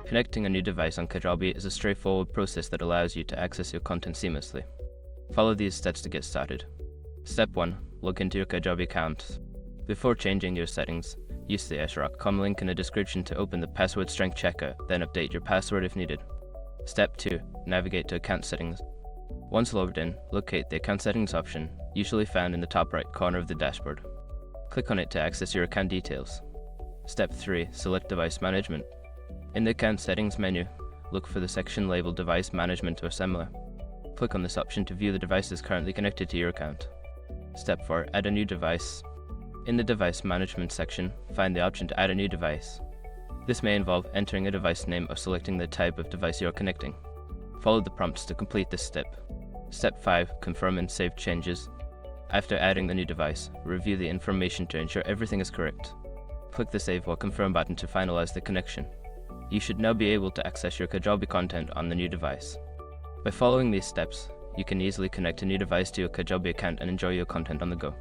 Connecting a new device on Kajabi is a straightforward process that allows you to access your content seamlessly. Follow these steps to get started. Step 1. Log into your Kajabi account. Before changing your settings, use the /com link in the description to open the password strength checker, then update your password if needed. Step 2. Navigate to account settings. Once logged in, locate the account settings option, usually found in the top right corner of the dashboard. Click on it to access your account details. Step 3. Select device management. In the account settings menu, look for the section labeled device management or similar. Click on this option to view the devices currently connected to your account. Step 4. Add a new device. In the device management section, find the option to add a new device. This may involve entering a device name or selecting the type of device you are connecting. Follow the prompts to complete this step. Step 5. Confirm and save changes. After adding the new device, review the information to ensure everything is correct. Click the Save or Confirm button to finalize the connection. You should now be able to access your Kajabi content on the new device. By following these steps, you can easily connect a new device to your Kajabi account and enjoy your content on the go.